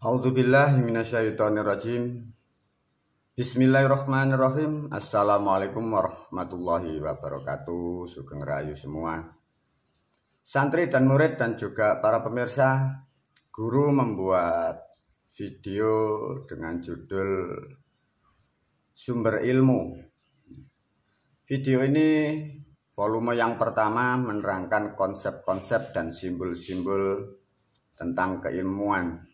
A'udzubillahi minasyaitonirrajim. Bismillahirrahmanirrahim. Assalamualaikum warahmatullahi wabarakatuh. Sugeng rayu semua. Santri dan murid dan juga para pemirsa, guru membuat video dengan judul Sumber Ilmu. Video ini volume yang pertama menerangkan konsep-konsep dan simbol-simbol tentang keilmuan.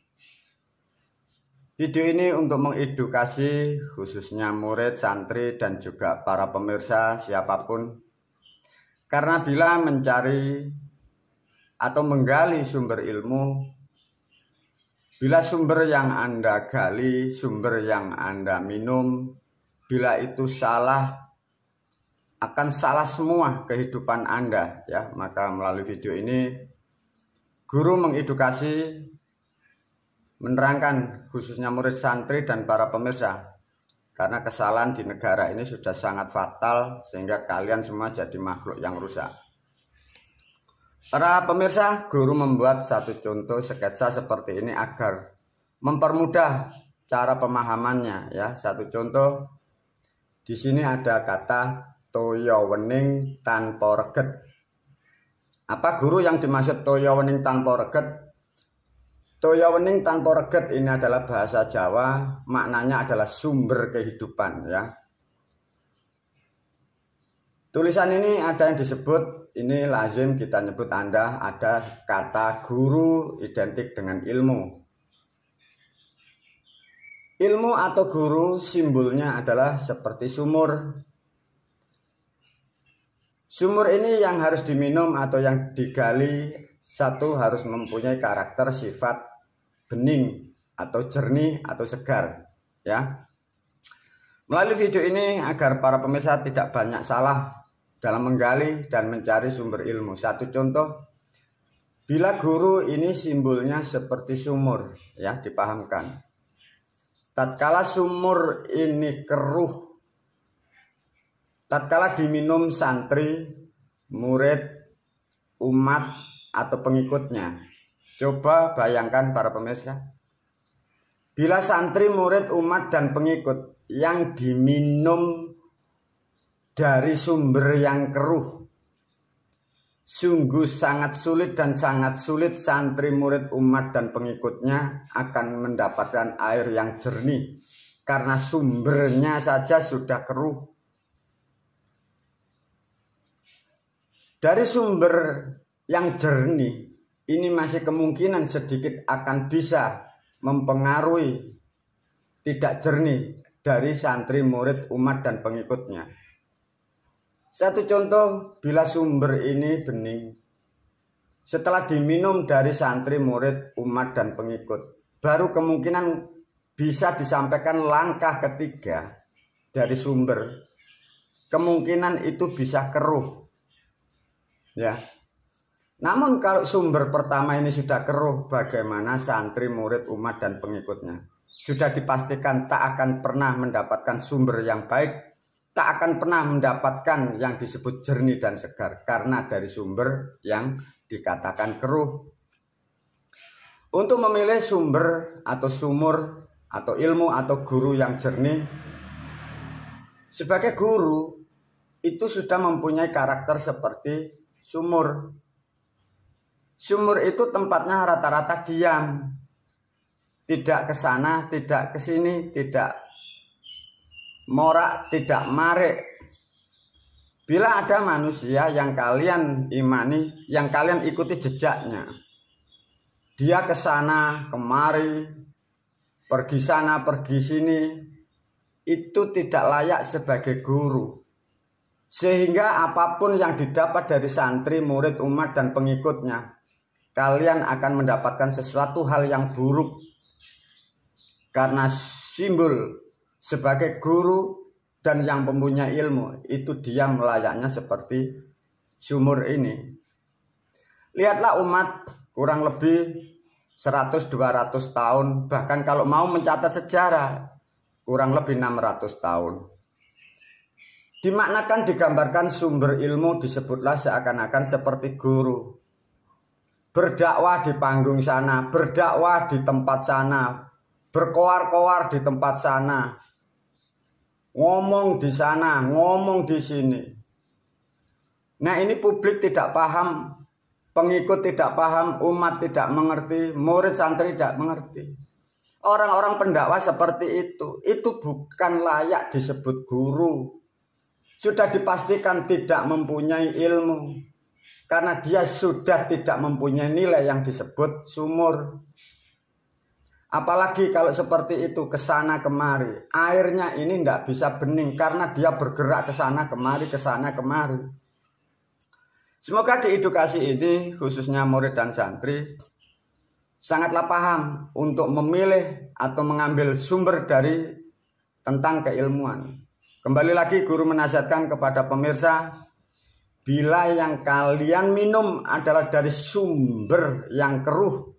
Video ini untuk mengedukasi khususnya murid, santri, dan juga para pemirsa siapapun. Karena bila mencari atau menggali sumber ilmu, bila sumber yang Anda gali, sumber yang Anda minum, bila itu salah, akan salah semua kehidupan Anda, ya. Maka melalui video ini, guru mengedukasi, menerangkan khususnya murid, santri, dan para pemirsa, karena kesalahan di negara ini sudah sangat fatal sehingga kalian semua jadi makhluk yang rusak. Para pemirsa, guru membuat satu contoh sketsa seperti ini agar mempermudah cara pemahamannya, ya. Satu contoh, di sini ada kata toya wening tanpa reget. Apa guru yang dimaksud toya wening tanpa reget? Toya wening tanpa reget ini adalah bahasa Jawa, maknanya adalah sumber kehidupan, ya. Tulisan ini ada yang disebut, ini lazim kita nyebut Anda, ada kata guru identik dengan ilmu. Ilmu atau guru simbolnya adalah seperti sumur. Sumur ini yang harus diminum atau yang digali, satu harus mempunyai karakter sifat bening atau jernih atau segar, ya. Melalui video ini agar para pemirsa tidak banyak salah dalam menggali dan mencari sumber ilmu. Satu contoh, bila guru ini simbolnya seperti sumur, ya, dipahamkan. Tatkala sumur ini keruh, tatkala diminum santri, murid, umat, atau pengikutnya. Coba bayangkan para pemirsa, bila santri, murid, umat, dan pengikut yang diminum dari sumber yang keruh, sungguh sangat sulit dan sangat sulit santri, murid, umat, dan pengikutnya akan mendapatkan air yang jernih karena sumbernya saja sudah keruh. Dari sumber yang jernih ini masih kemungkinan sedikit akan bisa mempengaruhi tidak jernih dari santri, murid, umat, dan pengikutnya. Satu contoh, bila sumber ini bening, setelah diminum dari santri, murid, umat, dan pengikut, baru kemungkinan bisa disampaikan langkah ketiga dari sumber. Kemungkinan itu bisa keruh, ya. Namun kalau sumber pertama ini sudah keruh, bagaimana santri, murid, umat, dan pengikutnya? Sudah dipastikan tak akan pernah mendapatkan sumber yang baik, tak akan pernah mendapatkan yang disebut jernih dan segar, karena dari sumber yang dikatakan keruh. Untuk memilih sumber atau sumur atau ilmu atau guru yang jernih, sebagai guru itu sudah mempunyai karakter seperti sumur. Sumur itu tempatnya rata-rata diam, tidak ke sana, tidak ke sini, tidak morak, tidak marik. Bila ada manusia yang kalian imani, yang kalian ikuti jejaknya, dia ke sana, kemari, pergi sana, pergi sini, itu tidak layak sebagai guru. Sehingga apapun yang didapat dari santri, murid, umat, dan pengikutnya, kalian akan mendapatkan sesuatu hal yang buruk. Karena simbol sebagai guru dan yang mempunyai ilmu itu dia melayaknya seperti sumur ini. Lihatlah umat kurang lebih 100-200 tahun, bahkan kalau mau mencatat sejarah kurang lebih 600 tahun. Dimaknakan, digambarkan sumber ilmu disebutlah seakan-akan seperti guru. berdakwah di panggung sana, berdakwah di tempat sana, berkoar-koar di tempat sana, ngomong di sana, ngomong di sini. Nah, ini publik tidak paham, pengikut tidak paham, umat tidak mengerti, murid santri tidak mengerti. Orang-orang pendakwah seperti itu bukan layak disebut guru. Sudah dipastikan tidak mempunyai ilmu, karena dia sudah tidak mempunyai nilai yang disebut sumur. Apalagi kalau seperti itu kesana kemari, airnya ini tidak bisa bening karena dia bergerak kesana kemari, kesana kemari. Semoga di edukasi ini khususnya murid dan santri sangatlah paham untuk memilih atau mengambil sumber dari tentang keilmuan. Kembali lagi guru menasihatkan kepada pemirsa, bila yang kalian minum adalah dari sumber yang keruh,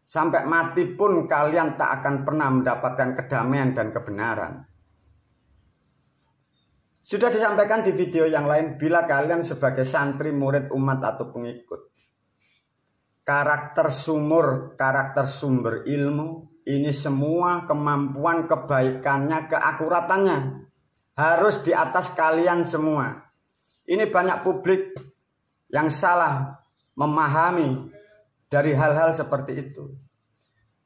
sampai mati pun kalian tak akan pernah mendapatkan kedamaian dan kebenaran. Sudah disampaikan di video yang lain, bila kalian sebagai santri, murid, umat atau pengikut, karakter sumur, karakter sumber ilmu, ini semua kemampuan kebaikannya, keakuratannya harus di atas kalian semua. Ini banyak publik yang salah memahami dari hal-hal seperti itu.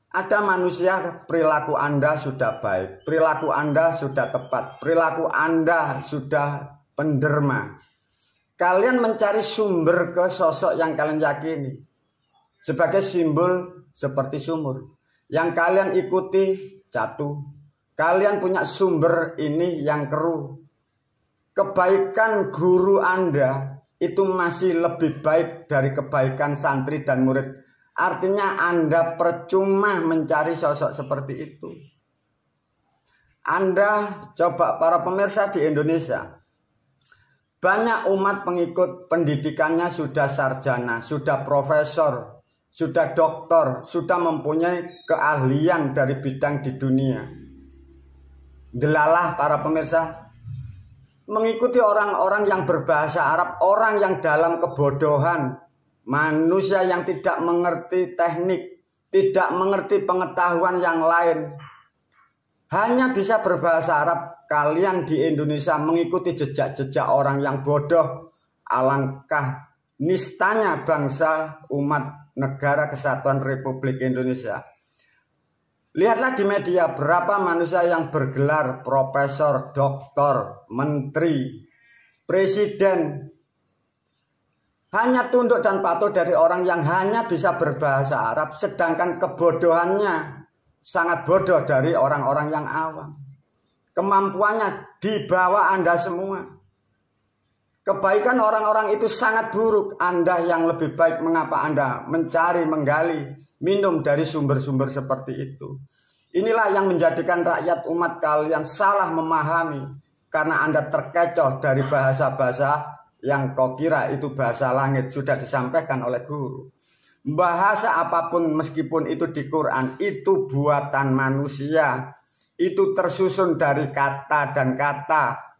Ada manusia perilaku Anda sudah baik, perilaku Anda sudah tepat, perilaku Anda sudah penderma. Kalian mencari sumber ke sosok yang kalian yakini sebagai simbol seperti sumur. Yang kalian ikuti jatuh. Kalian punya sumber ini yang keruh. Kebaikan guru Anda itu masih lebih baik dari kebaikan santri dan murid. Artinya Anda percuma mencari sosok seperti itu. Anda coba para pemirsa di Indonesia. Banyak umat pengikut pendidikannya sudah sarjana, sudah profesor, sudah doktor, sudah mempunyai keahlian dari bidang di dunia. Delalah para pemirsa, mengikuti orang-orang yang berbahasa Arab, orang yang dalam kebodohan, manusia yang tidak mengerti teknik, tidak mengerti pengetahuan yang lain, hanya bisa berbahasa Arab. Kalian di Indonesia mengikuti jejak-jejak orang yang bodoh. Alangkah nistanya bangsa, umat, negara kesatuan Republik Indonesia. Lihatlah di media berapa manusia yang bergelar profesor, doktor, menteri, presiden, hanya tunduk dan patuh dari orang yang hanya bisa berbahasa Arab, sedangkan kebodohannya sangat bodoh dari orang-orang yang awam. Kemampuannya di bawah Anda semua. Kebaikan orang-orang itu sangat buruk. Anda yang lebih baik, mengapa Anda mencari, menggali, minum dari sumber-sumber seperti itu? Inilah yang menjadikan rakyat umat kalian salah memahami, karena Anda terkecoh dari bahasa-bahasa yang kau kira itu bahasa langit. Sudah disampaikan oleh guru. Bahasa apapun meskipun itu di Quran, itu buatan manusia. Itu tersusun dari kata dan kata.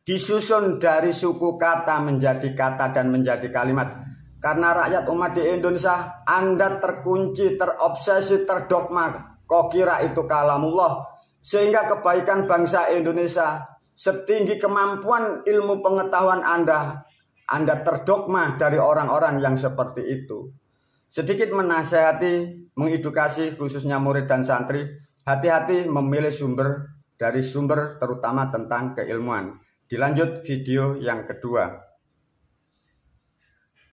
Disusun dari suku kata menjadi kata dan menjadi kalimat. Karena rakyat umat di Indonesia, Anda terkunci, terobsesi, terdogma. Kau kira itu kalamullah. Sehingga kebaikan bangsa Indonesia, setinggi kemampuan ilmu pengetahuan Anda terdogma dari orang-orang yang seperti itu. Sedikit menasehati, mengedukasi khususnya murid dan santri, hati-hati memilih sumber dari sumber terutama tentang keilmuan. Dilanjut video yang kedua.